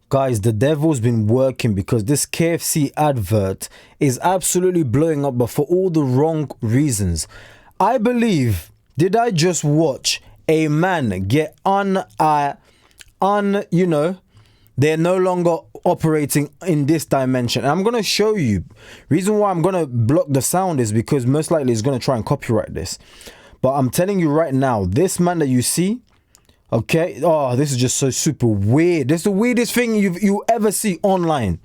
Guys, the devil's been working because this KFC advert is absolutely blowing up, but for all the wrong reasons. I believe, did I just watch a man get they're no longer operating in this dimension. And I'm going to show you. Reason why I'm going to block the sound is because most likely it's going to try and copyright this. But I'm telling you right now, this man that you see, okay, oh, this is just so super weird. This is the weirdest thing you ever see online.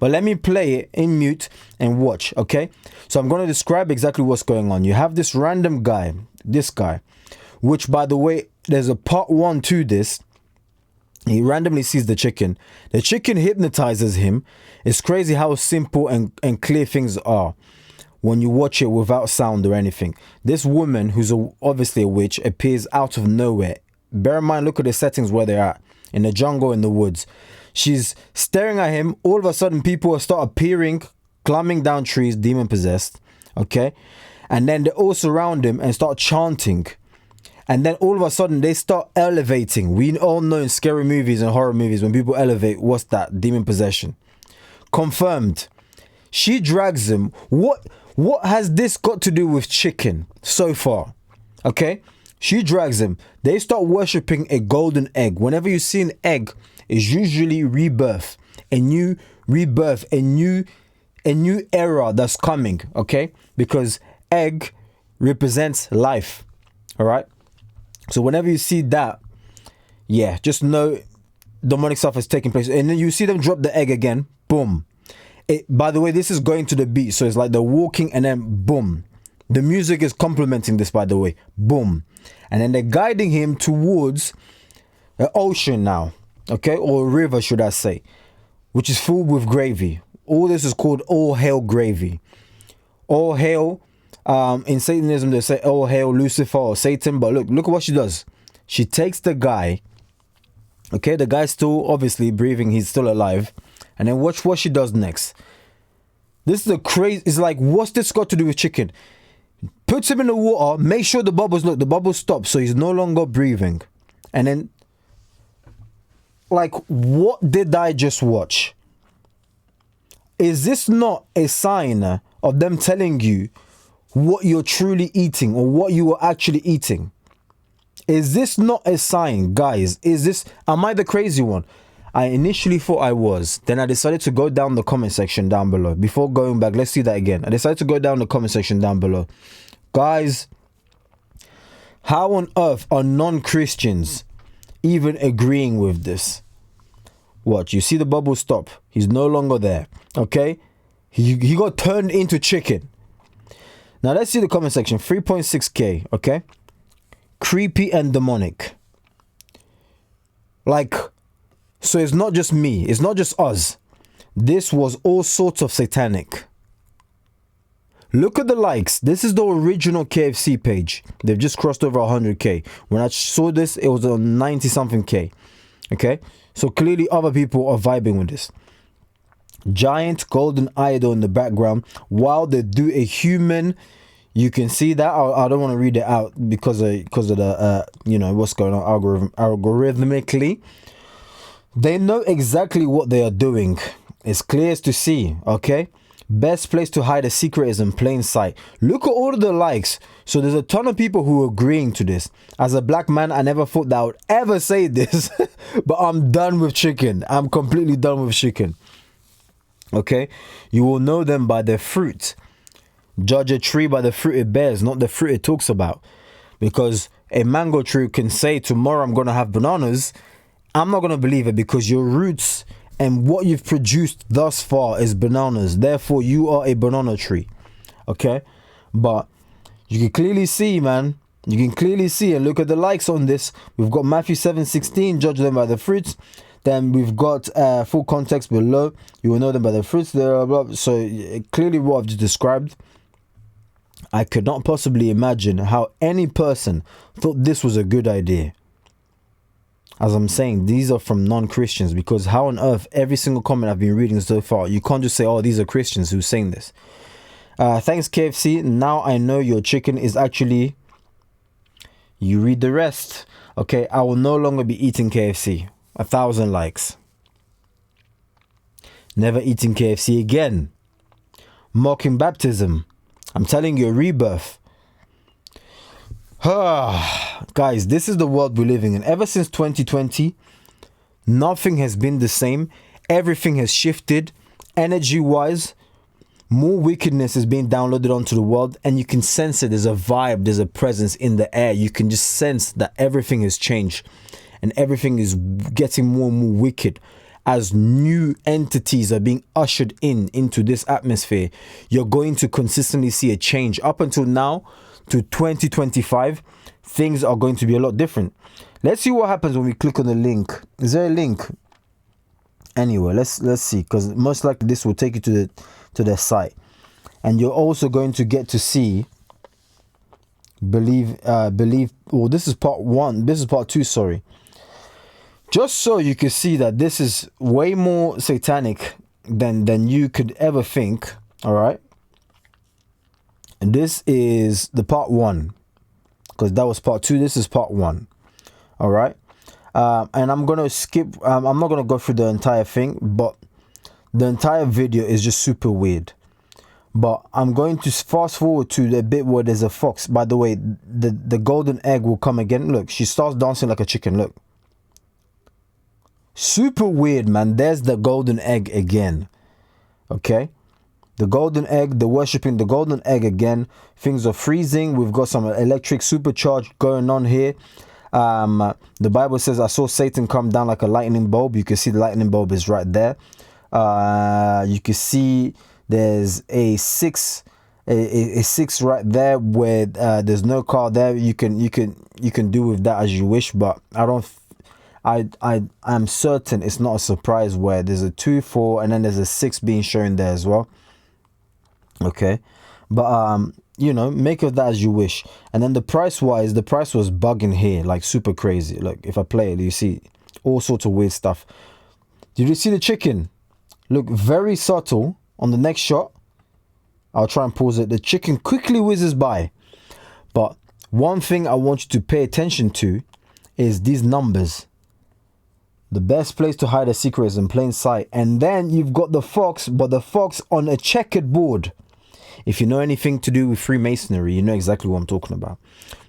But let me play it in mute and watch, okay? So I'm going to describe exactly what's going on. You have this random guy, this guy, which, by the way, there's a part 1 to this. He randomly sees the chicken. The chicken hypnotizes him. It's crazy how simple and clear things are when you watch it without sound or anything. This woman, who's obviously a witch, appears out of nowhere. Bear in mind, look at the settings where they're at. In the jungle, in the woods. She's staring at him. All of a sudden, people start appearing, climbing down trees, demon-possessed. Okay? And then they all surround him and start chanting. And then all of a sudden, they start elevating. We all know in scary movies and horror movies, when people elevate, what's that? Demon possession. Confirmed. She drags him. What has this got to do with chicken so far? Okay? She drags him. They start worshipping a golden egg. Whenever you see an egg, it's usually rebirth. A new rebirth. A new era that's coming. Okay? Because egg represents life. Alright? So whenever you see that, yeah, just know demonic stuff is taking place. And then you see them drop the egg again. Boom. By the way, this is going to the beat. So it's like they're walking and then boom. The music is complementing this, by the way. Boom. And then they're guiding him towards an ocean now. Okay? Or a river, should I say. Which is filled with gravy. All this is called all hail gravy. All hail. In Satanism, they say, oh, hail Lucifer or Satan. But look at what she does. She takes the guy. Okay, the guy's still obviously breathing. He's still alive. And then watch what she does next. This is a crazy... It's like, what's this got to do with chicken? Puts him in the water. Make sure the bubbles stop. So he's no longer breathing. And then... Like, what did I just watch? Is this not a sign of them telling you what you're truly eating or what you are actually eating? Is this not a sign, guys? Am I the crazy one? I initially thought I was. Then I decided to go down the comment section down below. Before going back, let's see that again. I decided to go down the comment section down below. Guys, how on earth are non-Christians even agreeing with this? Watch, you see the bubble stop. He's no longer there. Okay? He got turned into chicken. Now let's see the comment section. 3.6k, okay? Creepy and demonic. Like, so it's not just me. It's not just us. This was all sorts of satanic. Look at the likes. This is the original KFC page. They've just crossed over 100k. When I saw this, it was on 90 something k. Okay? So clearly other people are vibing with this. Giant golden idol in the background while they do a human. You can see that. I don't want to read it out because of the what's going on algorithmically. They know exactly what they are doing. It's clear as to see. Okay, best place to hide a secret is in plain sight. Look at all of the likes. So there's a ton of people who are agreeing to this. As a black man, I never thought that I would ever say this, but I'm done with chicken. I'm completely done with chicken. Okay, you will know them by their fruit. Judge a tree by the fruit it bears, not the fruit it talks about. Because a mango tree can say, tomorrow I'm going to have bananas. I'm not going to believe it because your roots and what you've produced thus far is bananas. Therefore, you are a banana tree. Okay, but you can clearly see, man. You can clearly see, and look at the likes on this. We've got Matthew 7:16, judge them by the fruits. Then we've got full context below. You will know them by the fruits. So clearly what I've just described. I could not possibly imagine how any person thought this was a good idea. As I'm saying, these are from non-Christians, because how on earth, every single comment I've been reading so far, you can't just say, oh, these are Christians who's saying this. Thanks, KFC. Now I know your chicken is actually... You read the rest. Okay, I will no longer be eating KFC. 1,000 likes. Never eating KFC again. Mocking baptism. I'm telling you, a rebirth. Guys, this is the world we're living in. Ever since 2020, nothing has been the same. Everything has shifted. Energy-wise, more wickedness is being downloaded onto the world, and you can sense it. There's a vibe, there's a presence in the air. You can just sense that everything has changed, and everything is getting more and more wicked. As new entities are being ushered into this atmosphere, you're going to consistently see a change. Up until now, to 2025, things are going to be a lot different. Let's see what happens when we click on the link. Is there a link? Anyway, let's see, because most likely this will take you to their site, and you're also going to get to see believe. Well, this is part 1. This is part 2. Sorry. Just so you can see that this is way more satanic than you could ever think. All right. And this is the part 1, because that was part 2. This is part 1. All right. And I'm going to skip. I'm not going to go through the entire thing, but the entire video is just super weird. But I'm going to fast forward to the bit where there's a fox. By the way, the golden egg will come again. Look, she starts dancing like a chicken. Look. Super weird, man. There's the golden egg again. Okay. The golden egg, they're worshipping the golden egg again. Things are freezing. We've got some electric supercharge going on here. The Bible says, I saw Satan come down like a lightning bulb. You can see the lightning bulb is right there. You can see there's a 6 right there where there's no car there. You can do with that as you wish, but I'm certain it's not a surprise where there's a 2, 4, and then there's a 6 being shown there as well. Okay, but you know, make of that as you wish. And then the price was bugging here, like super crazy. Like if I play it, you see all sorts of weird stuff. Did you see the chicken? Look, very subtle. On the next shot, I'll try and pause it. The chicken quickly whizzes by. But one thing I want you to pay attention to is these numbers. The best place to hide a secret is in plain sight. And then you've got the fox, but the fox on a checkered board. If you know anything to do with Freemasonry, you know exactly what I'm talking about.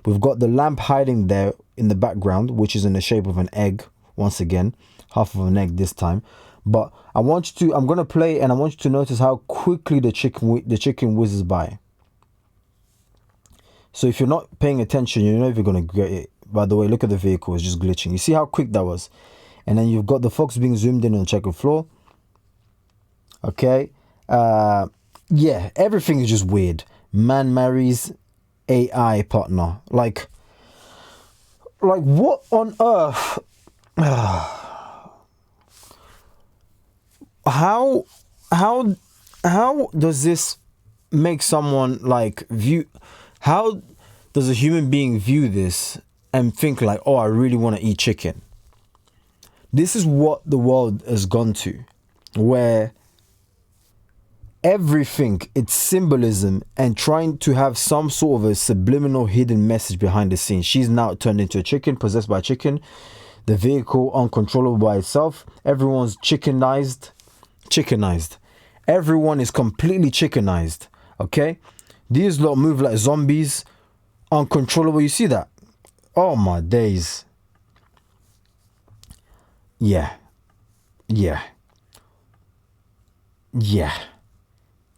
We've got the lamp hiding there in the background, which is in the shape of an egg. Once again, half of an egg this time. But I'm going to play, and I want you to notice how quickly the chicken whizzes by. So if you're not paying attention, you know if you're going to get it. By the way, look at the vehicle, it's just glitching. You see how quick that was? And then you've got the fox being zoomed in on the checkered floor. Okay. Yeah, everything is just weird. Man marries AI partner. Like what on earth? How does this make someone like view? How does a human being view this and think like, oh, I really want to eat chicken? This is what the world has gone to, where everything, it's symbolism and trying to have some sort of a subliminal hidden message behind the scenes. She's now turned into a chicken, possessed by a chicken. The vehicle uncontrollable by itself. Everyone's chickenized. Everyone is completely chickenized. Okay, these lot move like zombies, uncontrollable. You see that? Oh my days. Yeah.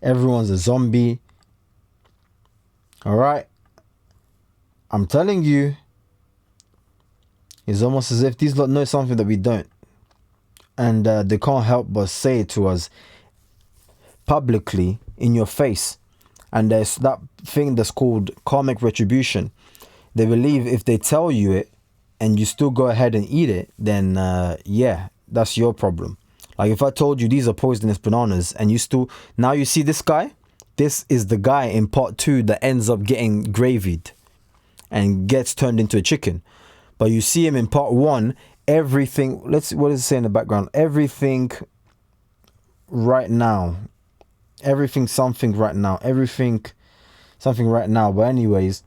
Everyone's a zombie. All right. I'm telling you, it's almost as if these lot know something that we don't. And they can't help but say it to us publicly in your face. And there's that thing that's called karmic retribution. They believe if they tell you it and you still go ahead and eat it, then yeah, that's your problem. Like if I told you these are poisonous bananas and you still, now you see this guy, this is the guy in part 2 that ends up getting gravied and gets turned into a chicken. But you see him in part 1, everything, let's see, what does it say in the background? Everything right now. Everything something right now. Everything something right now. But anyways,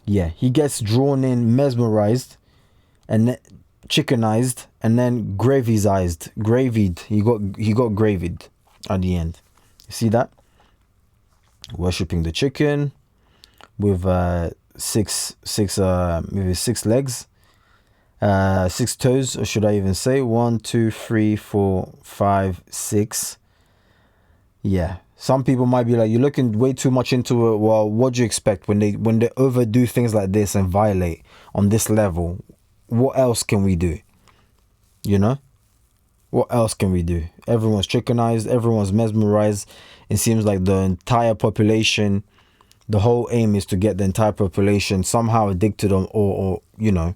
yeah, he gets drawn in, mesmerized, and then chickenized, and then gravied. He got gravied. at the end. You see that? Worshipping the chicken with maybe 6 legs, 6 toes, or should I even say 1, 2, 3, 4, 5, 6. Yeah, some people might be like, you're looking way too much into it. Well, what do you expect when they overdo things like this and violate on this level? What else can we do? You know, what else can we do? Everyone's chickenized, everyone's mesmerized. It seems like the entire population, the whole aim is to get the entire population somehow addicted on, or you know,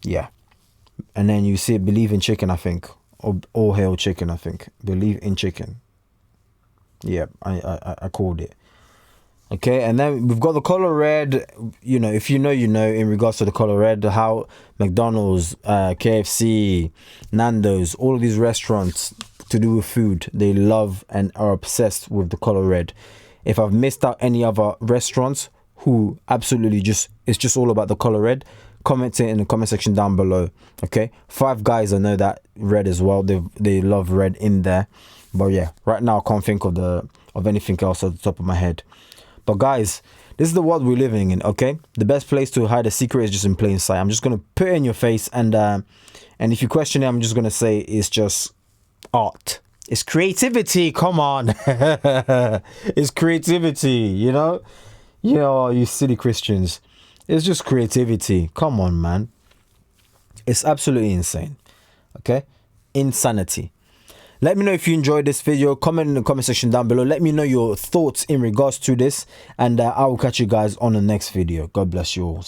yeah. And then you see it, believe in chicken, I think, or all hail chicken, I think. Believe in chicken. Yeah, I called it. Okay, and then we've got the color red. You know, if you know, you know, in regards to the color red, how McDonald's, KFC, Nando's, all of these restaurants to do with food, they love and are obsessed with the color red. If I've missed out any other restaurants who absolutely it's just all about the color red, comment it in the comment section down below. Okay, Five Guys, I know that red as well. They love red in there. But yeah, right now I can't think of anything else at the top of my head. But guys, this is the world we're living in, okay? The best place to hide a secret is just in plain sight. I'm just gonna put it in your face, and if you question it, I'm just gonna say it's just art. It's creativity. Come on, it's creativity. You know, you silly Christians. It's just creativity. Come on, man. It's absolutely insane. Okay, insanity. Let me know if you enjoyed this video. Comment in the comment section down below. Let me know your thoughts in regards to this, and I will catch you guys on the next video. God bless you all.